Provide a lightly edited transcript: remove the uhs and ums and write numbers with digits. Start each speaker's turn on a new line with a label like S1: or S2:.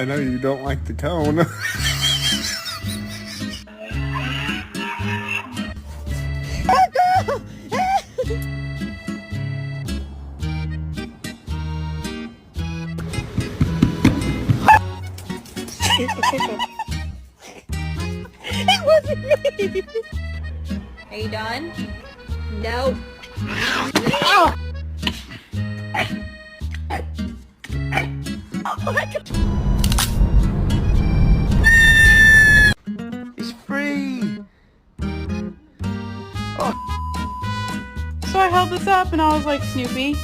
S1: I know you don't like the cone.
S2: It wasn't me! Are you done? No. Oh! Oh my God.
S3: It's free!
S4: So I held this up and I was like, Snoopy,